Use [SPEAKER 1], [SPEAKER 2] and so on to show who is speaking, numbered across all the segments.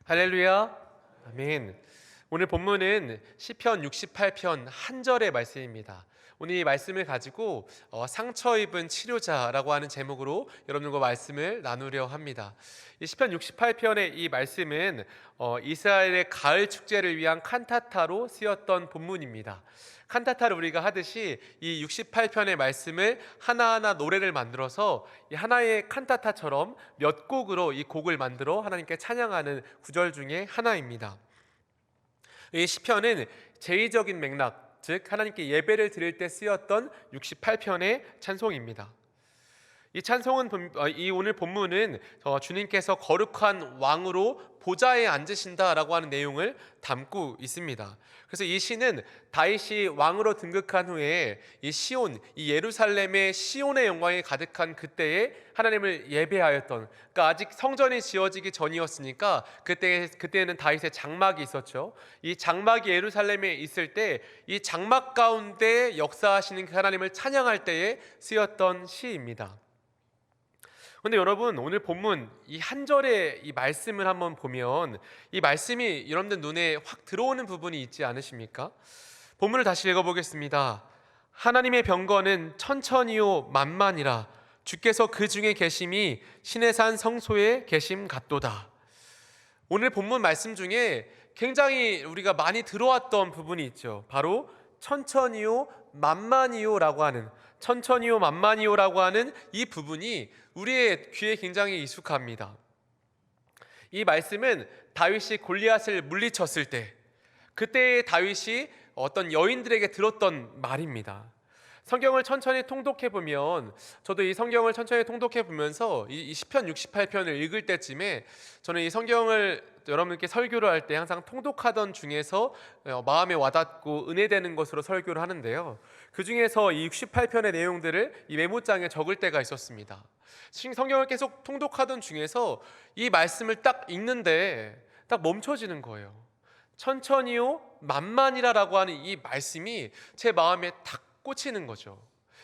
[SPEAKER 1] 할렐루야. 아멘. 오늘 본문은 시편 68편 한 절의 말씀입니다. 오늘 이 말씀을 가지고 상처 입은 치료자라고 하는 제목으로 여러분과 말씀을 나누려 합니다. 이 시편 68편의 이 말씀은 이스라엘의 가을 축제를 위한 칸타타로 쓰였던 본문입니다. 칸타타를 우리가 하듯이 이 68편의 말씀을 하나하나 노래를 만들어서 이 하나의 칸타타처럼 몇 곡으로 이 곡을 만들어 하나님께 찬양하는 구절 중에 하나입니다. 이 시편은 제의적인 맥락, 즉 하나님께 예배를 드릴 때 쓰였던 68편의 찬송입니다. 이 찬송은 이 오늘 본문은 주님께서 거룩한 왕으로 보좌에 앉으신다라고 하는 내용을 담고 있습니다. 그래서 이 시는 다윗이 왕으로 등극한 후에 이 시온, 이 예루살렘의 시온의 영광이 가득한 그때에 하나님을 예배하였던, 그러니까 아직 성전이 지어지기 전이었으니까 그때는 다윗의 장막이 있었죠. 이 장막이 예루살렘에 있을 때 이 장막 가운데 역사하시는 그 하나님을 찬양할 때에 쓰였던 시입니다. 근데 여러분, 오늘 본문 이 한 절의 이 말씀을 한번 보면 이 말씀이 여러분들 눈에 확 들어오는 부분이 있지 않으십니까? 본문을 다시 읽어보겠습니다. 하나님의 병거는 천천히요 만만이라 주께서 그 중에 계심이 신의 산 성소에 계심 같도다. 오늘 본문 말씀 중에 굉장히 우리가 많이 들어왔던 부분이 있죠. 바로 천천히요 만만이요라고 하는, 천천히요 만만이요라고 하는 이 부분이 우리의 귀에 굉장히 익숙합니다. 이 말씀은 다윗이 골리앗을 물리쳤을 때, 그때 다윗이 어떤 여인들에게 들었던 말입니다. 성경을 천천히 통독해 보면, 저도 이 성경을 천천히 통독해 보면서 이 시편 68편을 읽을 때쯤에 저는 이 성경을 여러분께 설교를 할 때 항상 통독하던 중에서 마음에 와닿고 은혜되는 것으로 설교를 하는데요, 그 중에서 이 68편의 내용들을 이 메모장에 적을 때가 있었습니다. 성경을 계속 통독하던 중에서 이 말씀을 딱 읽는데 딱 멈춰지는 거예요. 천천히요 만만이라라고 하는 이 말씀이 제 마음에 탁 꽂히는 거죠.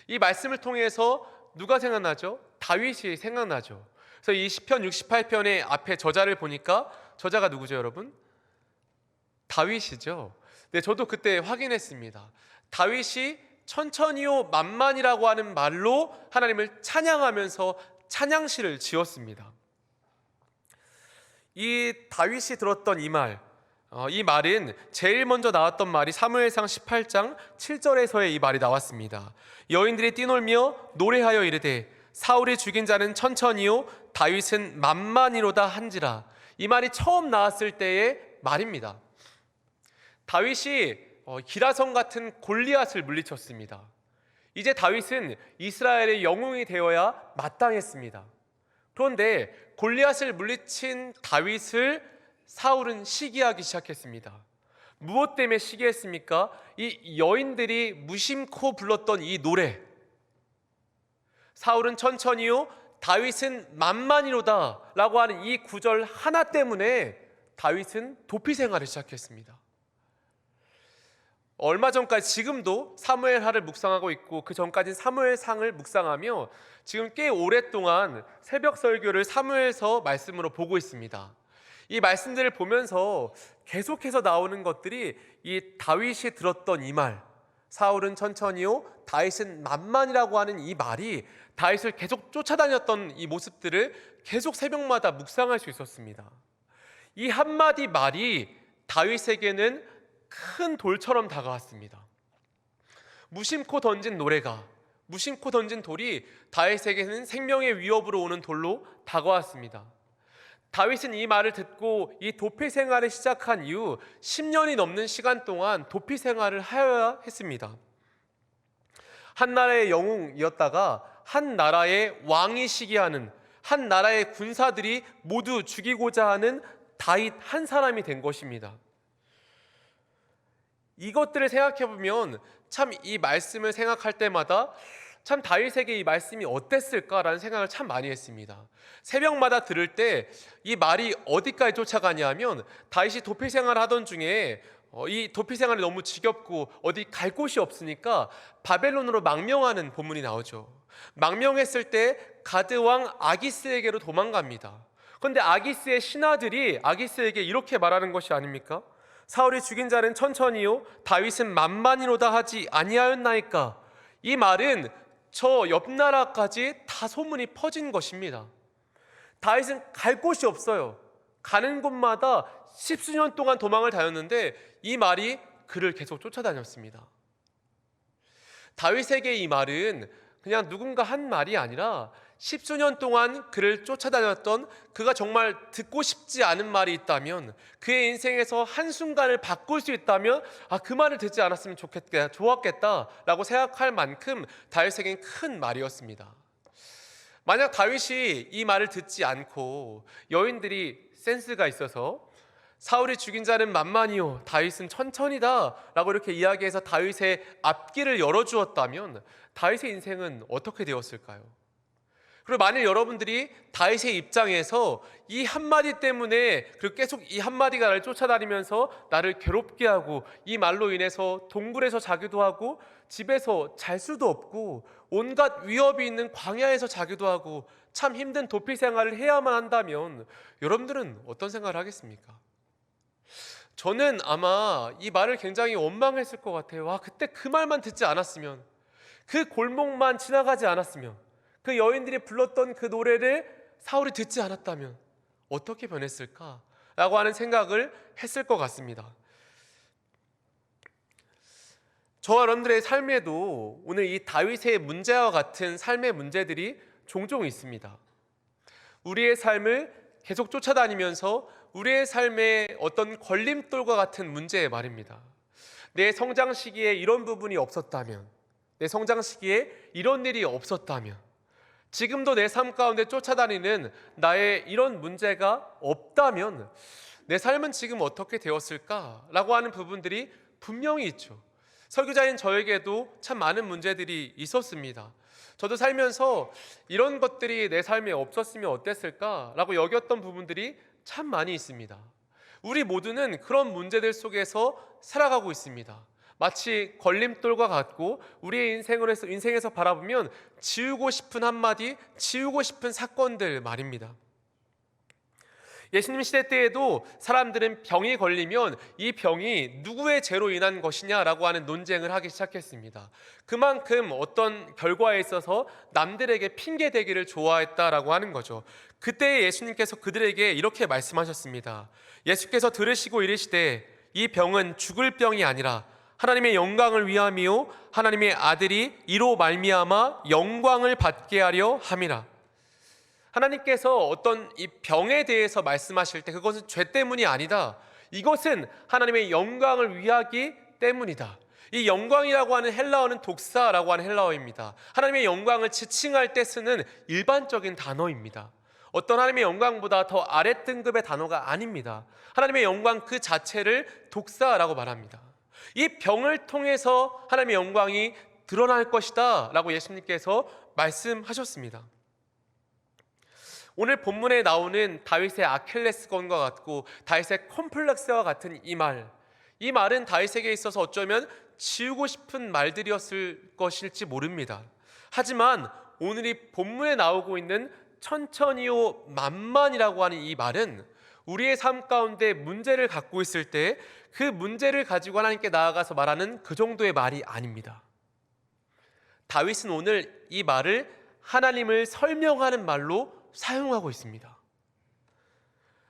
[SPEAKER 1] 이 말씀을 통해서 누가 생각나죠? 다윗이 생각나죠. 그래서 이 시편 68편의 앞에 저자를 보니까 저자가 누구죠, 여러분? 다윗이죠. 네, 저도 그때 확인했습니다. 다윗이 천천히요 만만이라고 하는 말로 하나님을 찬양하면서 찬양시를 지었습니다. 이 다윗이 들었던 이 말은 제일 먼저 나왔던 말이 사무엘상 18장 7절에서의 이 말이 나왔습니다. 여인들이 뛰놀며 노래하여 이르되 사울이 죽인 자는 천천히요 다윗은 만만이로다 한지라. 이 말이 처음 나왔을 때의 말입니다. 다윗이 기라성 같은 골리앗을 물리쳤습니다. 이제 다윗은 이스라엘의 영웅이 되어야 마땅했습니다. 그런데 골리앗을 물리친 다윗을 사울은 시기하기 시작했습니다. 무엇 때문에 시기했습니까? 이 여인들이 무심코 불렀던 이 노래, 사울은 천천히요 다윗은 만만이로다 라고 하는 이 구절 하나 때문에 다윗은 도피 생활을 시작했습니다. 얼마 전까지, 지금도 사무엘하를 묵상하고 있고 그 전까지는 사무엘상을 묵상하며 지금 꽤 오랫동안 새벽 설교를 사무엘서 말씀으로 보고 있습니다. 이 말씀들을 보면서 계속해서 나오는 것들이 이 다윗이 들었던 이 말, 사울은 천천히요 다윗은 만만이라고 하는 이 말이 다윗을 계속 쫓아다녔던 이 모습들을 계속 새벽마다 묵상할 수 있었습니다. 이 한마디 말이 다윗에게는 큰 돌처럼 다가왔습니다. 무심코 던진 노래가, 무심코 던진 돌이 다윗에게는 생명의 위협으로 오는 돌로 다가왔습니다. 다윗은 이 말을 듣고 이 도피 생활을 시작한 이후 10년이 넘는 시간 동안 도피 생활을 하여야 했습니다. 한 나라의 영웅이었다가 한 나라의 왕이 시기하는, 한 나라의 군사들이 모두 죽이고자 하는 다윗 한 사람이 된 것입니다. 이것들을 생각해보면 참 이 말씀을 생각할 때마다 참 다윗에게 이 말씀이 어땠을까라는 생각을 참 많이 했습니다. 새벽마다 들을 때 이 말이 어디까지 쫓아가냐 하면 다윗이 도피 생활을 하던 중에 이 도피 생활이 너무 지겹고 어디 갈 곳이 없으니까 바벨론으로 망명하는 본문이 나오죠. 망명했을 때 가드 왕 아기스에게로 도망갑니다. 그런데 아기스의 신하들이 아기스에게 이렇게 말하는 것이 아닙니까? 사울이 죽인 자는 천천히요 다윗은 만만이로다 하지 아니하였나이까. 이 말은 저 옆 나라까지 다 소문이 퍼진 것입니다. 다윗은 갈 곳이 없어요. 가는 곳마다 십수년 동안 도망을 다녔는데 이 말이 그를 계속 쫓아다녔습니다. 다윗에게 이 말은 그냥 누군가 한 말이 아니라 십수년 동안 그를 쫓아다녔던, 그가 정말 듣고 싶지 않은 말이 있다면, 그의 인생에서 한순간을 바꿀 수 있다면 그 말을 듣지 않았으면 좋았겠다라고 생각할 만큼 다윗에겐 큰 말이었습니다. 만약 다윗이 이 말을 듣지 않고 여인들이 센스가 있어서 사울이 죽인 자는 만만이요 다윗은 천천히다 라고 이렇게 이야기해서 다윗의 앞길을 열어주었다면 다윗의 인생은 어떻게 되었을까요? 그리고 만일 여러분들이 다윗의 입장에서 이 한마디 때문에, 그리고 계속 이 한마디가 나를 쫓아다니면서 나를 괴롭게 하고 이 말로 인해서 동굴에서 자기도 하고 집에서 잘 수도 없고 온갖 위협이 있는 광야에서 자기도 하고 참 힘든 도피 생활을 해야만 한다면 여러분들은 어떤 생각을 하겠습니까? 저는 아마 이 말을 굉장히 원망했을 것 같아요. 그때 그 말만 듣지 않았으면, 그 골목만 지나가지 않았으면, 그 여인들이 불렀던 그 노래를 사울이 듣지 않았다면 어떻게 변했을까? 라고 하는 생각을 했을 것 같습니다. 저와 여러분들의 삶에도 오늘 이 다윗의 문제와 같은 삶의 문제들이 종종 있습니다. 우리의 삶을 계속 쫓아다니면서 우리의 삶에 어떤 걸림돌과 같은 문제 말입니다. 내 성장 시기에 이런 부분이 없었다면, 내 성장 시기에 이런 일이 없었다면, 지금도 내 삶 가운데 쫓아다니는 나의 이런 문제가 없다면 내 삶은 지금 어떻게 되었을까라고 하는 부분들이 분명히 있죠. 설교자인 저에게도 참 많은 문제들이 있었습니다. 저도 살면서 이런 것들이 내 삶에 없었으면 어땠을까라고 여겼던 부분들이 참 많이 있습니다. 우리 모두는 그런 문제들 속에서 살아가고 있습니다. 마치 걸림돌과 같고 우리의 인생에서 바라보면 지우고 싶은 한마디, 지우고 싶은 사건들 말입니다. 예수님 시대 때에도 사람들은 병이 걸리면 이 병이 누구의 죄로 인한 것이냐라고 하는 논쟁을 하기 시작했습니다. 그만큼 어떤 결과에 있어서 남들에게 핑계대기를 좋아했다라고 하는 거죠. 그때 예수님께서 그들에게 이렇게 말씀하셨습니다. 예수께서 들으시고 이르시되 이 병은 죽을 병이 아니라 하나님의 영광을 위함이요 하나님의 아들이 이로 말미암아 영광을 받게 하려 함이라. 하나님께서 어떤 이 병에 대해서 말씀하실 때 그것은 죄 때문이 아니다. 이것은 하나님의 영광을 위하기 때문이다. 이 영광이라고 하는 헬라어는 독사라고 하는 헬라어입니다. 하나님의 영광을 지칭할 때 쓰는 일반적인 단어입니다. 어떤 하나님의 영광보다 더 아래 등급의 단어가 아닙니다. 하나님의 영광 그 자체를 독사라고 말합니다. 이 병을 통해서 하나님의 영광이 드러날 것이다 라고 예수님께서 말씀하셨습니다. 오늘 본문에 나오는 다윗의 아킬레스건과 같고 다윗의 컴플렉스와 같은 이 말은 다윗에게 있어서 어쩌면 지우고 싶은 말들이었을 것일지 모릅니다. 하지만 오늘 이 본문에 나오고 있는 천천히요 만만이라고 하는 이 말은 우리의 삶 가운데 문제를 갖고 있을 때 그 문제를 가지고 하나님께 나아가서 말하는 그 정도의 말이 아닙니다. 다윗은 오늘 이 말을 하나님을 설명하는 말로 사용하고 있습니다.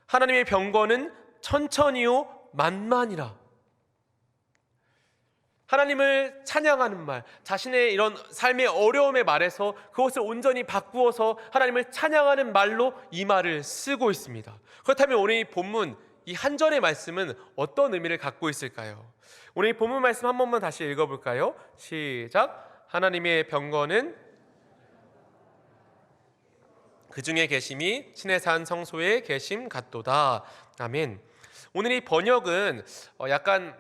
[SPEAKER 1] 하나님의 병거는 천천히요 만만이라. 하나님을 찬양하는 말, 자신의 이런 삶의 어려움의 말에서 그것을 온전히 바꾸어서 하나님을 찬양하는 말로 이 말을 쓰고 있습니다. 그렇다면 오늘 이 본문, 이 한 절의 말씀은 어떤 의미를 갖고 있을까요? 오늘 이 본문 말씀 한 번만 다시 읽어볼까요? 시작. 하나님의 병거는 그 중에 계심이 신의 산 성소에 계심 같도다. 아멘. 오늘 이 번역은 약간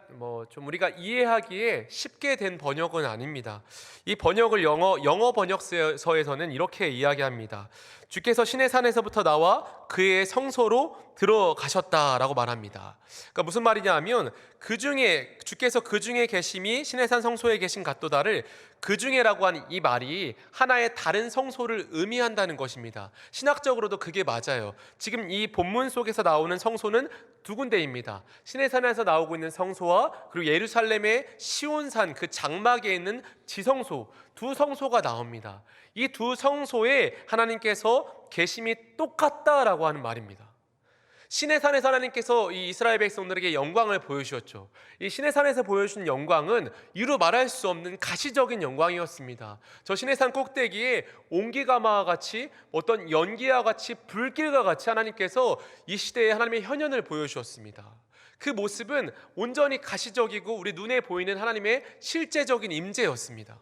[SPEAKER 1] 좀 우리가 이해하기에 쉽게 된 번역은 아닙니다. 이 번역을 영어 번역서에서는 이렇게 이야기합니다. 주께서 시내산에서부터 나와 그의 성소로 들어가셨다라고 말합니다. 그러니까 무슨 말이냐 하면 주께서 그 중에 계심이 시내산 성소에 계신 같도다를 그 중에라고 하는 이 말이 하나의 다른 성소를 의미한다는 것입니다. 신학적으로도 그게 맞아요. 지금 이 본문 속에서 나오는 성소는 두 군데입니다. 시내산에서 나오고 있는 성소와 그리고 예루살렘의 시온산 그 장막에 있는 지성소, 두 성소가 나옵니다. 이 두 성소에 하나님께서 계심이 똑같다라고 하는 말입니다. 시내산에서 하나님께서 이 이스라엘 백성들에게 영광을 보여주셨죠. 이 시내산에서 보여주신 영광은 이루 말할 수 없는 가시적인 영광이었습니다. 저 시내산 꼭대기에 온기가마와 같이 어떤 연기와 같이 불길과 같이 하나님께서 이 시대에 하나님의 현현을 보여주셨습니다. 그 모습은 온전히 가시적이고 우리 눈에 보이는 하나님의 실제적인 임재였습니다.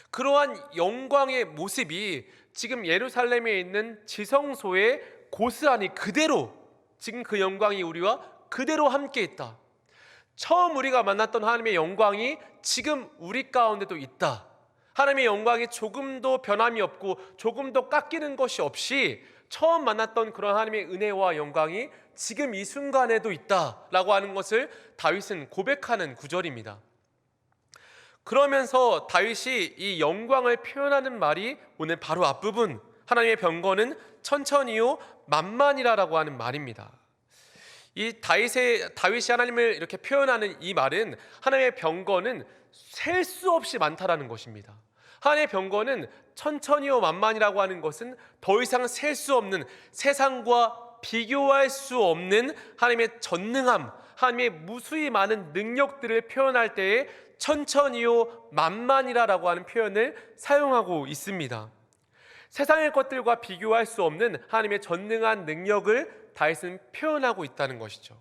[SPEAKER 1] 그러한 영광의 모습이 지금 예루살렘에 있는 지성소의 고스란히 그대로 지금 그 영광이 우리와 그대로 함께 있다. 처음 우리가 만났던 하나님의 영광이 지금 우리 가운데도 있다. 하나님의 영광이 조금도 변함이 없고 조금도 깎이는 것이 없이 처음 만났던 그런 하나님의 은혜와 영광이 지금 이 순간에도 있다라고 하는 것을 다윗은 고백하는 구절입니다. 그러면서 다윗이 이 영광을 표현하는 말이 오늘 바로 앞부분 하나님의 병거는 천천히요 만만이라라고 하는 말입니다. 이 다윗이 하나님을 이렇게 표현하는 이 말은 하나님의 병거는 셀 수 없이 많다라는 것입니다. 하나님의 병거는 천천히요 만만이라고 하는 것은 더 이상 셀 수 없는, 세상과 비교할 수 없는 하나님의 전능함, 하나님의 무수히 많은 능력들을 표현할 때에 천천히요 만만이라고 하는 표현을 사용하고 있습니다. 세상의 것들과 비교할 수 없는 하나님의 전능한 능력을 다윗은 표현하고 있다는 것이죠.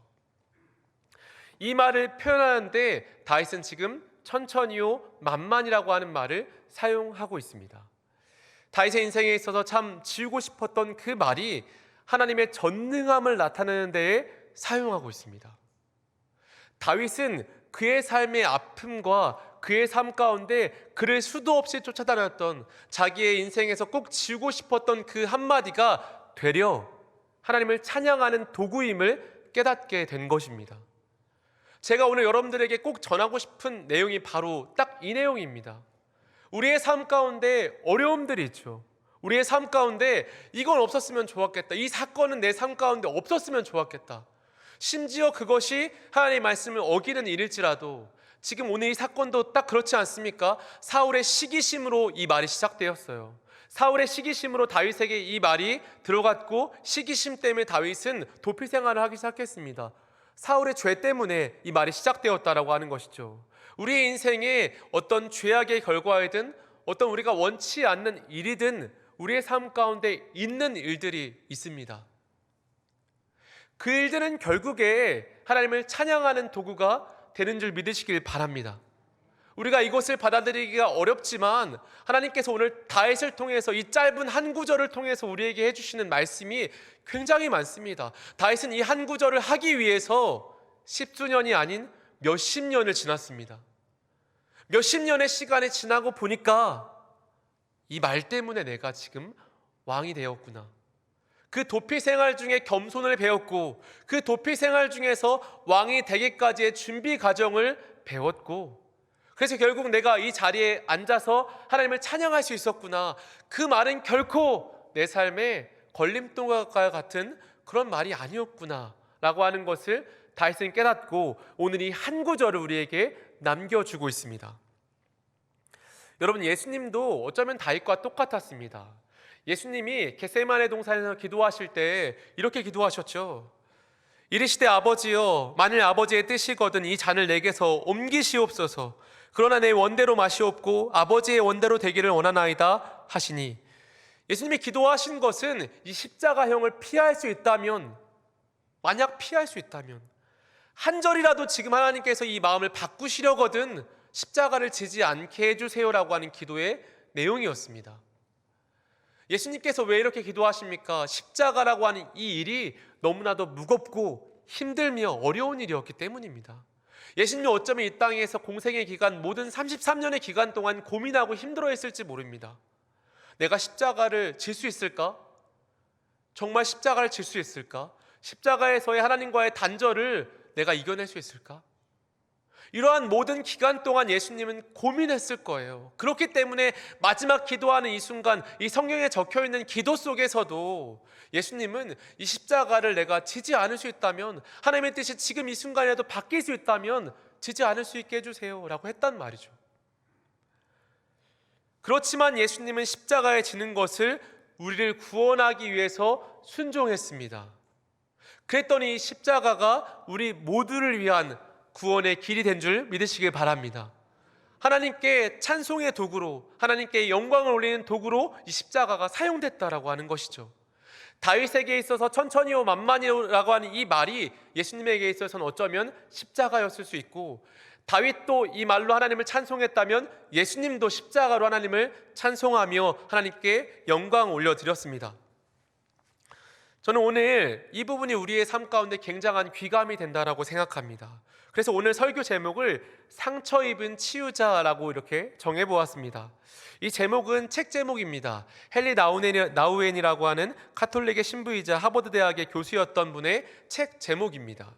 [SPEAKER 1] 이 말을 표현하는데 다윗은 지금 천천히요 만만이라고 하는 말을 사용하고 있습니다. 다윗의 인생에 있어서 참 지우고 싶었던 그 말이 하나님의 전능함을 나타내는 데에 사용하고 있습니다. 다윗은 그의 삶의 아픔과 그의 삶 가운데 그를 수도 없이 쫓아다녔던 자기의 인생에서 꼭 지우고 싶었던 그 한마디가 되려 하나님을 찬양하는 도구임을 깨닫게 된 것입니다. 제가 오늘 여러분들에게 꼭 전하고 싶은 내용이 바로 딱 이 내용입니다. 우리의 삶 가운데 어려움들이 있죠. 우리의 삶 가운데 이건 없었으면 좋았겠다. 이 사건은 내 삶 가운데 없었으면 좋았겠다. 심지어 그것이 하나님의 말씀을 어기는 일일지라도 지금 오늘 이 사건도 딱 그렇지 않습니까? 사울의 시기심으로 이 말이 시작되었어요. 사울의 시기심으로 다윗에게 이 말이 들어갔고 시기심 때문에 다윗은 도피 생활을 하기 시작했습니다. 사울의 죄 때문에 이 말이 시작되었다라고 하는 것이죠. 우리의 인생에 어떤 죄악의 결과이든 어떤 우리가 원치 않는 일이든 우리의 삶 가운데 있는 일들이 있습니다. 그 일들은 결국에 하나님을 찬양하는 도구가 되는 줄 믿으시길 바랍니다. 우리가 이것을 받아들이기가 어렵지만 하나님께서 오늘 다윗을 통해서 이 짧은 한 구절을 통해서 우리에게 해주시는 말씀이 굉장히 많습니다. 다윗은 이 한 구절을 하기 위해서 십수년이 아닌 몇십 년을 지났습니다. 몇십 년의 시간이 지나고 보니까 이 말 때문에 내가 지금 왕이 되었구나. 그 도피 생활 중에 겸손을 배웠고 그 도피 생활 중에서 왕이 되기까지의 준비 과정을 배웠고 그래서 결국 내가 이 자리에 앉아서 하나님을 찬양할 수 있었구나. 그 말은 결코 내 삶의 걸림돌과 같은 그런 말이 아니었구나 라고 하는 것을 다윗은 깨닫고 오늘 이 한 구절을 우리에게 남겨주고 있습니다. 여러분, 예수님도 어쩌면 다윗과 똑같았습니다. 예수님이 겟세마네 동산에서 기도하실 때 이렇게 기도하셨죠. 이르시되 아버지여, 만일 아버지의 뜻이거든 이 잔을 내게서 옮기시옵소서. 그러나 내 원대로 마시옵고 아버지의 원대로 되기를 원하나이다 하시니, 예수님이 기도하신 것은 이 십자가형을 피할 수 있다면, 만약 피할 수 있다면 한 절이라도 지금 하나님께서 이 마음을 바꾸시려거든 십자가를 지지 않게 해주세요라고 하는 기도의 내용이었습니다. 예수님께서 왜 이렇게 기도하십니까? 십자가라고 하는 이 일이 너무나도 무겁고 힘들며 어려운 일이었기 때문입니다. 예수님이 어쩌면 이 땅에서 공생의 기간, 모든 33년의 기간 동안 고민하고 힘들어했을지 모릅니다. 내가 십자가를 질 수 있을까? 정말 십자가를 질 수 있을까? 십자가에서의 하나님과의 단절을 내가 이겨낼 수 있을까? 이러한 모든 기간 동안 예수님은 고민했을 거예요. 그렇기 때문에 마지막 기도하는 이 순간, 이 성경에 적혀있는 기도 속에서도 예수님은 이 십자가를 내가 지지 않을 수 있다면, 하나님의 뜻이 지금 이 순간이라도 바뀔 수 있다면 지지 않을 수 있게 해주세요 라고 했단 말이죠. 그렇지만 예수님은 십자가에 지는 것을 우리를 구원하기 위해서 순종했습니다. 그랬더니 십자가가 우리 모두를 위한 구원의 길이 된 줄 믿으시길 바랍니다. 하나님께 찬송의 도구로, 하나님께 영광을 올리는 도구로 이 십자가가 사용됐다라고 하는 것이죠. 다윗에게 있어서 천천히요 만만히라고 하는 이 말이 예수님에게 있어서는 어쩌면 십자가였을 수 있고, 다윗도 이 말로 하나님을 찬송했다면 예수님도 십자가로 하나님을 찬송하며 하나님께 영광을 올려드렸습니다. 저는 오늘 이 부분이 우리의 삶 가운데 굉장한 귀감이 된다라고 생각합니다. 그래서 오늘 설교 제목을 상처 입은 치유자라고 이렇게 정해보았습니다. 이 제목은 책 제목입니다. 헨리 나우엔이라고 하는 가톨릭의 신부이자 하버드 대학의 교수였던 분의 책 제목입니다.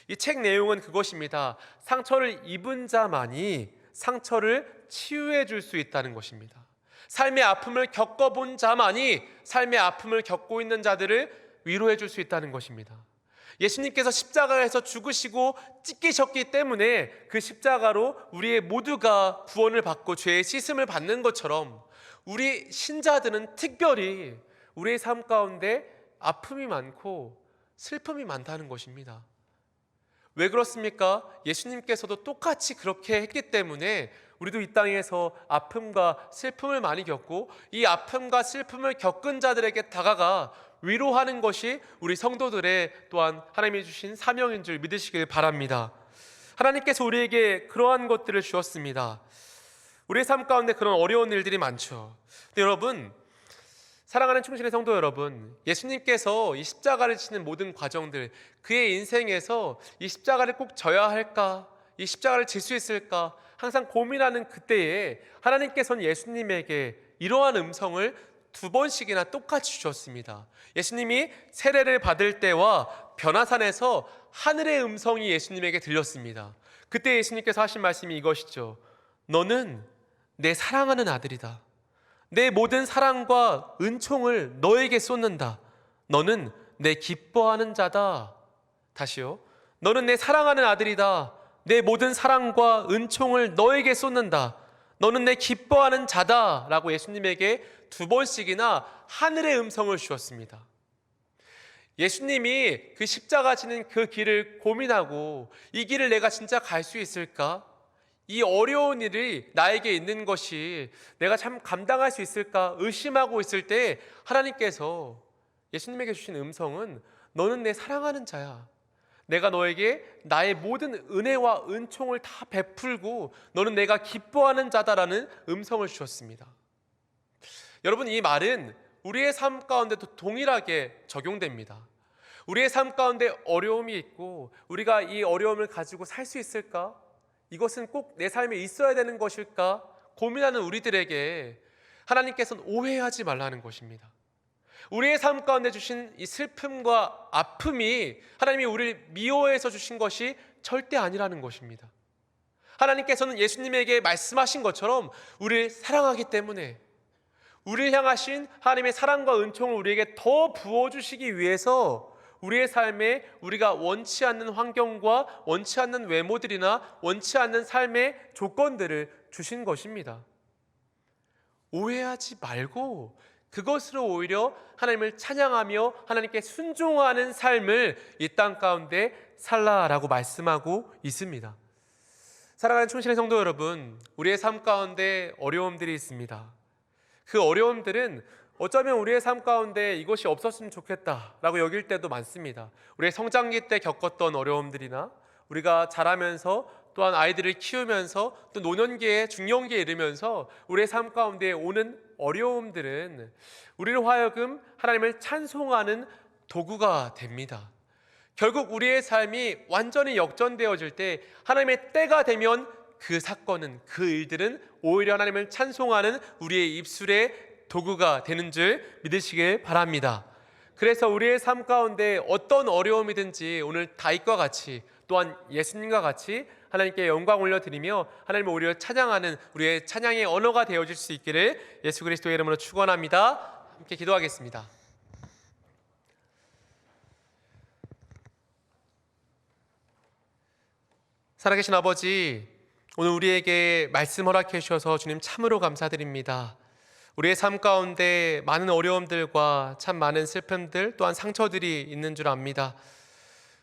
[SPEAKER 1] 이 책 내용은 그것입니다. 상처를 입은 자만이 상처를 치유해 줄 수 있다는 것입니다. 삶의 아픔을 겪어본 자만이 삶의 아픔을 겪고 있는 자들을 위로해 줄 수 있다는 것입니다. 예수님께서 십자가에서 죽으시고 찢기셨기 때문에 그 십자가로 우리의 모두가 구원을 받고 죄의 씻음을 받는 것처럼 우리 신자들은 특별히 우리의 삶 가운데 아픔이 많고 슬픔이 많다는 것입니다. 왜 그렇습니까? 예수님께서도 똑같이 그렇게 했기 때문에 우리도 이 땅에서 아픔과 슬픔을 많이 겪고 이 아픔과 슬픔을 겪은 자들에게 다가가 위로하는 것이 우리 성도들의 또한 하나님이 주신 사명인 줄 믿으시길 바랍니다. 하나님께서 우리에게 그러한 것들을 주었습니다. 우리의 삶 가운데 그런 어려운 일들이 많죠. 근데 여러분, 사랑하는 충실의 성도 여러분, 예수님께서 이 십자가를 지는 모든 과정들, 그의 인생에서 이 십자가를 꼭 져야 할까? 이 십자가를 질 수 있을까? 항상 고민하는 그때에 하나님께서는 예수님에게 이러한 음성을 2번씩이나 똑같이 주셨습니다. 예수님이 세례를 받을 때와 변화산에서 하늘의 음성이 예수님에게 들렸습니다. 그때 예수님께서 하신 말씀이 이것이죠. 너는 내 사랑하는 아들이다. 내 모든 사랑과 은총을 너에게 쏟는다. 너는 내 기뻐하는 자다. 다시요. 너는 내 사랑하는 아들이다. 내 모든 사랑과 은총을 너에게 쏟는다. 너는 내 기뻐하는 자다 라고 예수님에게 2번씩이나 하늘의 음성을 주었습니다. 예수님이 그 십자가 지는 그 길을 고민하고 이 길을 내가 진짜 갈 수 있을까? 이 어려운 일이 나에게 있는 것이 내가 참 감당할 수 있을까 의심하고 있을 때 하나님께서 예수님에게 주신 음성은 너는 내 사랑하는 자야. 내가 너에게 나의 모든 은혜와 은총을 다 베풀고 너는 내가 기뻐하는 자다라는 음성을 주셨습니다. 여러분, 이 말은 우리의 삶 가운데도 동일하게 적용됩니다. 우리의 삶 가운데 어려움이 있고 우리가 이 어려움을 가지고 살 수 있을까? 이것은 꼭 내 삶에 있어야 되는 것일까? 고민하는 우리들에게 하나님께서는 오해하지 말라는 것입니다. 우리의 삶 가운데 주신 이 슬픔과 아픔이 하나님이 우리를 미워해서 주신 것이 절대 아니라는 것입니다. 하나님께서는 예수님에게 말씀하신 것처럼 우리를 사랑하기 때문에 우리를 향하신 하나님의 사랑과 은총을 우리에게 더 부어주시기 위해서 우리의 삶에 우리가 원치 않는 환경과 원치 않는 외모들이나 원치 않는 삶의 조건들을 주신 것입니다. 오해하지 말고 그것으로 오히려 하나님을 찬양하며 하나님께 순종하는 삶을 이 땅 가운데 살라라고 말씀하고 있습니다. 사랑하는 충실의 성도 여러분, 우리의 삶 가운데 어려움들이 있습니다. 그 어려움들은 어쩌면 우리의 삶 가운데 이것이 없었으면 좋겠다라고 여길 때도 많습니다. 우리의 성장기 때 겪었던 어려움들이나 우리가 자라면서 또한 아이들을 키우면서 또 노년기에 중년기에 이르면서 우리의 삶 가운데 오는 어려움들은 우리를 하여금 하나님을 찬송하는 도구가 됩니다. 결국 우리의 삶이 완전히 역전되어질 때 하나님의 때가 되면 그 사건은, 그 일들은 오히려 하나님을 찬송하는 우리의 입술의 도구가 되는 줄 믿으시길 바랍니다. 그래서 우리의 삶 가운데 어떤 어려움이든지 오늘 다윗과 같이, 또한 예수님과 같이 하나님께 영광 올려드리며 하나님을 오히려 찬양하는 우리의 찬양의 언어가 되어질 수 있기를 예수 그리스도의 이름으로 축원합니다. 함께 기도하겠습니다. 살아계신 아버지, 오늘 우리에게 말씀 허락해 주셔서 주님 참으로 감사드립니다. 우리의 삶 가운데 많은 어려움들과 참 많은 슬픔들, 또한 상처들이 있는 줄 압니다.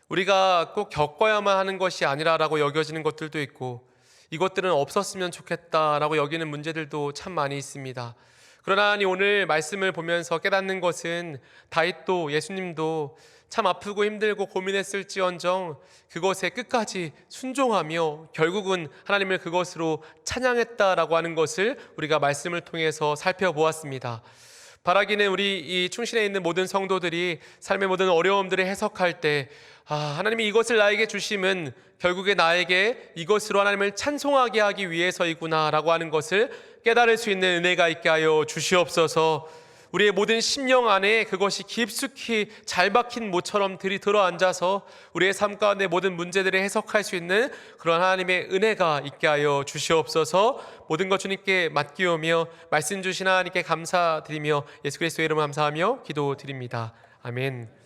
[SPEAKER 1] 우리가 꼭 겪어야만 하는 것이 아니라라고 여겨지는 것들도 있고, 이것들은 없었으면 좋겠다라고 여기는 문제들도 참 많이 있습니다. 그러나 오늘 말씀을 보면서 깨닫는 것은 다윗도 예수님도 참 아프고 힘들고 고민했을지언정 그것에 끝까지 순종하며 결국은 하나님을 그것으로 찬양했다라고 하는 것을 우리가 말씀을 통해서 살펴보았습니다. 바라기는 우리 이 충신에 있는 모든 성도들이 삶의 모든 어려움들을 해석할 때 하나님이 이것을 나에게 주심은 결국에 나에게 이것으로 하나님을 찬송하게 하기 위해서이구나 라고 하는 것을 깨달을 수 있는 은혜가 있게 하여 주시옵소서. 우리의 모든 심령 안에 그것이 깊숙이 잘 박힌 모처럼 들어앉아서 우리의 삶 가운데 모든 문제들을 해석할 수 있는 그런 하나님의 은혜가 있게 하여 주시옵소서. 모든 것 주님께 맡기오며 말씀 주신 하나님께 감사드리며 예수 그리스도의 이름으로 감사하며 기도드립니다. 아멘.